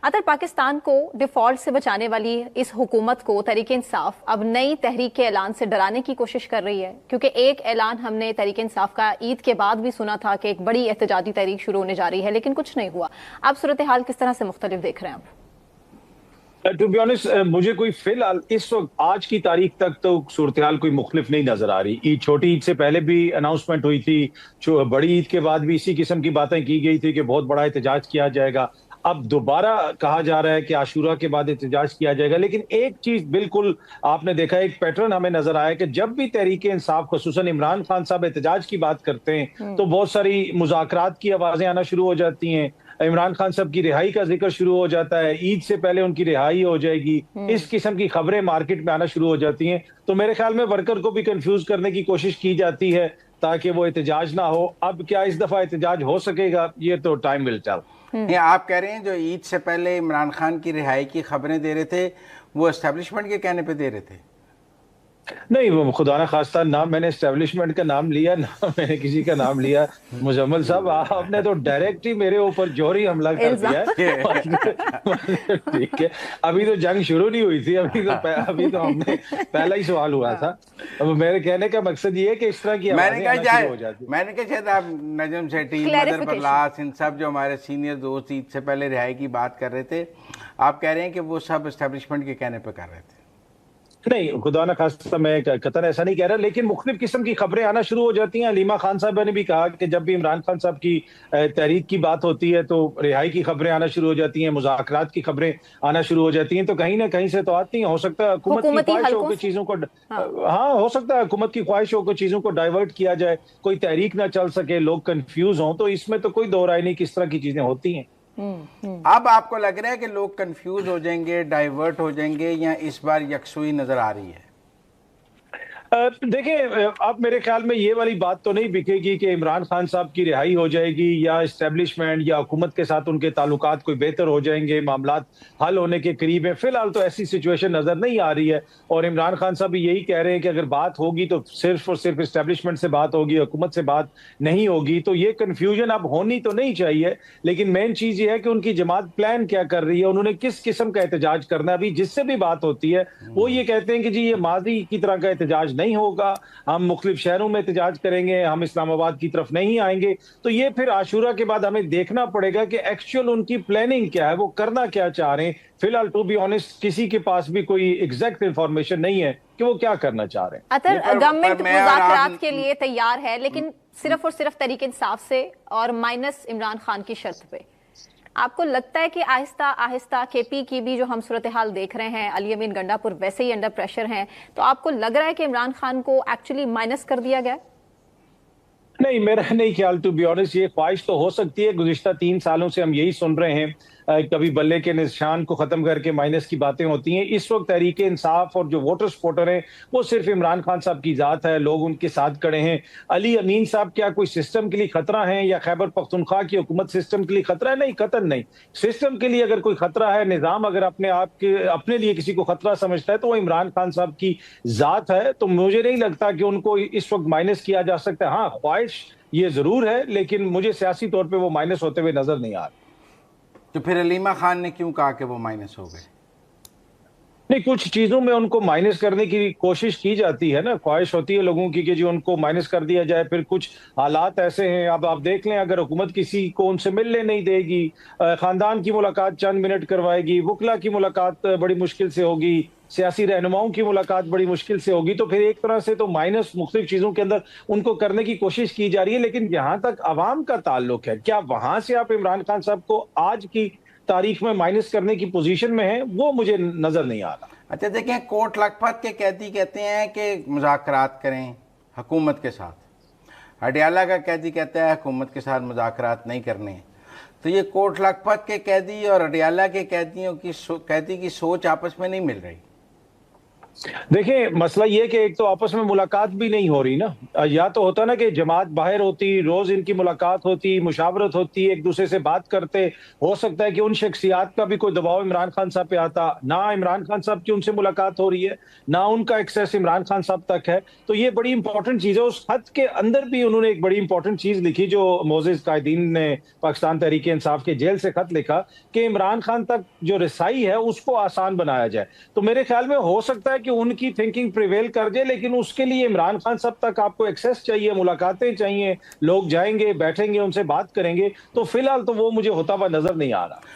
अतर पाकिस्तान को डिफॉल्ट से बचाने वाली इस हुकूमत को तहरीक इंसाफ अब नई तहरीक के ऐलान से डराने की कोशिश कर रही है, क्योंकि एक ऐलान हमने तहरीक इंसाफ का ईद के बाद भी सुना था कि एक बड़ी एहतजाजी तहरीक शुरू होने जा रही है, लेकिन कुछ नहीं हुआ। आप सूरत हाल किस तरह से मुख्तलिफ देख रहे हैं? टू बी ऑनेस्ट, मुझे कोई फिलहाल इस वक्त आज की तारीख तक तो सूरत हाल कोई मुख्तलिफ नहीं नजर आ रही। ईद, छोटी ईद से पहले भी अनाउंसमेंट हुई थी, बड़ी ईद के बाद भी इसी किस्म की बातें की गई थी कि बहुत बड़ा एहतजाज किया जाएगा। अब दोबारा कहा जा रहा है कि आशूरा के बाद एहतजाज किया जाएगा। लेकिन एक चीज बिल्कुल आपने देखा, एक पैटर्न हमें नजर आया कि जब भी तहरीक इंसाफ खुसूसन इमरान खान साहब एहतजाज की बात करते हैं तो बहुत सारी मुज़ाकरात की आवाजें आना शुरू हो जाती हैं। इमरान खान साहब की रिहाई का जिक्र शुरू हो जाता है, ईद से पहले उनकी रिहाई हो जाएगी, इस किस्म की खबरें मार्केट में आना शुरू हो जाती हैं। तो मेरे ख्याल में वर्कर को भी कंफ्यूज करने की कोशिश की जाती है ताकि वो एहतजाज ना हो। अब क्या इस दफा एहतजाज हो सकेगा, ये तो टाइम विल टेल। ये आप कह रहे हैं जो ईद से पहले इमरान खान की रिहाई की खबरें दे रहे थे वो एस्टेब्लिशमेंट के कहने पे दे रहे थे? नहीं, वो खुदा ना खास्ता, ना मैंने एस्टेब्लिशमेंट का नाम लिया, ना मैंने किसी का नाम लिया। मुजम्मल साहब, आपने तो डायरेक्ट ही मेरे ऊपर जोहरी हमला कर दिया है। ठीक है, अभी तो जंग शुरू नहीं हुई थी, अभी तो हमने पहला ही सवाल हुआ था। अब मेरे कहने का मकसद ये है कि इस तरह की मैंने कहा शायद आप नजम सेठी, मदर बरलास, इन सब जो हमारे सीनियर दोस्त ईद से पहले रिहाई की बात कर रहे थे, आप कह रहे हैं कि वो सब एस्टेब्लिशमेंट के कहने पे कर रहे थे? नहीं, खुदा न खास्ता मैं कतन ऐसा नहीं कह रहा, लेकिन मुख्तलिफ किस्म की खबरें आना शुरू हो जाती हैं। अलीमा खान साहब ने भी कहा कि जब भी इमरान खान साहब की तहरीक की बात होती है तो रिहाई की खबरें आना शुरू हो जाती हैं, मुज़ाकरात की खबरें आना शुरू हो जाती हैं। तो कहीं ना कहीं से तो आती हैं। हो सकता है हुकूमत की ख्वाहिश हो कि चीजों को हाँ, हो सकता है हुकूमत की ख्वाहिश हो कि चीजों को डाइवर्ट किया जाए, कोई तहरीक ना चल सके, लोग कंफ्यूज हों। तो इसमें तो कोई दो राय नहीं किस तरह की चीजें होती हैं। अब आपको लग रहा है कि लोग कंफ्यूज हो जाएंगे, डाइवर्ट हो जाएंगे, या इस बार यकसुई नजर आ रही है? देखिए, अब मेरे ख्याल में ये वाली बात तो नहीं बिकेगी कि इमरान खान साहब की रिहाई हो जाएगी या एस्टेब्लिशमेंट या हुकूमत के साथ उनके ताल्लुकात कोई बेहतर हो जाएंगे, मामलात हल होने के करीब है। फिलहाल तो ऐसी सिचुएशन नजर नहीं आ रही है। और इमरान खान साहब भी यही कह रहे हैं कि अगर बात होगी तो सिर्फ और सिर्फ एस्टेब्लिशमेंट से बात होगी, हुकूमत से बात नहीं होगी। तो ये कन्फ्यूजन अब होनी तो नहीं चाहिए। लेकिन मेन चीज ये है कि उनकी जमात प्लान क्या कर रही है, उन्होंने किस किस्म का एहतजाज करना है। अभी जिससे भी बात होती है वो ये कहते हैं कि जी ये माजी की तरह का एहतजाज नहीं होगा, हम मुख्तलिफ शहरों में एहतजाज करेंगे, हम इस्लामाबाद की तरफ नहीं आएंगे। तो ये फिर आशूरा के बाद हमें देखना पड़ेगा कि एक्चुअल उनकी प्लानिंग क्या है, वो करना क्या चाह रहे हैं। फिलहाल टू बी ऑनेस्ट किसी के पास भी कोई एग्जैक्ट इंफॉर्मेशन नहीं है कि वो क्या करना चाह रहे हैं। अतर गवर्नमेंट मुज़ाकरात के लिए तैयार है, लेकिन सिर्फ और सिर्फ तहरीक इंसाफ से और माइनस इमरान खान की शर्त पे। आपको लगता है कि आहिस्ता आहिस्ता केपी की भी जो हम सूरत हाल देख रहे हैं, अली अमीन गंडापुर वैसे ही अंडर प्रेशर हैं, तो आपको लग रहा है कि इमरान खान को एक्चुअली माइनस कर दिया गया? नहीं, मेरा नहीं ख्याल। टू बी ऑनेस्ट, ये ख्वाहिश तो हो सकती है। गुज़िश्ता 3 सालों से हम यही सुन रहे हैं, कभी बल्ले के निशान को खत्म करके माइनस की बातें होती हैं। इस वक्त तहरीक इंसाफ और जो वोटर सपोर्टर हैं वो सिर्फ इमरान खान साहब की जात है, लोग उनके साथ खड़े हैं। अली अमीन साहब क्या कोई सिस्टम के लिए खतरा है या खैबर पख्तूनख्वा की हुकूमत सिस्टम के लिए खतरा है? नहीं, कतई नहीं। सिस्टम के लिए अगर कोई खतरा है, निजाम अगर अपने लिए किसी को खतरा समझता है तो वो इमरान खान साहब की जात है। तो मुझे नहीं लगता कि उनको इस वक्त माइनस किया जा सकता है। हाँ, ख्वाहिश ये जरूर है, लेकिन मुझे सियासी तौर पर वो माइनस होते हुए नजर नहीं आ रहा। तो फिर अलीमा खान ने क्यों कहा कि वो माइनस हो गए? नहीं, कुछ चीजों में उनको माइनस करने की कोशिश की जाती है ना, ख्वाहिश होती है लोगों की कि जो उनको माइनस कर दिया जाए। फिर कुछ हालात ऐसे हैं, अब आप देख लें, अगर हुकूमत किसी को उनसे मिलने नहीं देगी, खानदान की मुलाकात चंद मिनट करवाएगी, वकला की मुलाकात बड़ी मुश्किल से होगी, सियासी रहनुमाओं की मुलाकात बड़ी मुश्किल से होगी, तो फिर एक तरह से तो माइनस मुख्तलिफ चीजों के अंदर उनको करने की कोशिश की जा रही है। लेकिन जहां तक अवाम का ताल्लुक है, क्या वहां से आप इमरान खान साहब को आज की तारीख में माइनस करने की पोजीशन में है, वो मुझे नजर नहीं आ रहा। अच्छा देखें, कोट लखपत के कैदी कहते हैं कि मुज़ाकरात करें हुकूमत के साथ, अडियाला का कैदी कहता है हुकूमत के साथ मुज़ाकरात नहीं करने। तो ये कोट लखपत के कैदी और अडियाला के कैदी की सोच आपस में नहीं मिल रही। देखिए मसला ये कि एक तो आपस में मुलाकात भी नहीं हो रही ना, या तो होता ना कि जमात बाहर होती, रोज इनकी मुलाकात होती, मुशावरत होती, एक दूसरे से बात करते, हो सकता है कि उन शख्सियात का भी कोई दबाव इमरान खान साहब पे आता ना, इमरान खान साहब की उनसे मुलाकात हो रही है ना, उनका एक्सेस इमरान खान साहब तक है। तो ये बड़ी इंपॉर्टेंट चीज है। उस खत के अंदर भी उन्होंने एक बड़ी इंपॉर्टेंट चीज लिखी, जो मोजेज कायदीन ने पाकिस्तान तहरीक इंसाफ के जेल से खत लिखा कि इमरान खान तक जो रसाई है उसको आसान बनाया जाए। तो मेरे ख्याल में हो सकता है कि उनकी थिंकिंग प्रिवेल कर जाए, लेकिन उसके लिए इमरान खान साहब तक आपको एक्सेस चाहिए, मुलाकातें चाहिए, लोग जाएंगे, बैठेंगे, उनसे बात करेंगे। तो फिलहाल तो वो मुझे होता हुआ नजर नहीं आ रहा।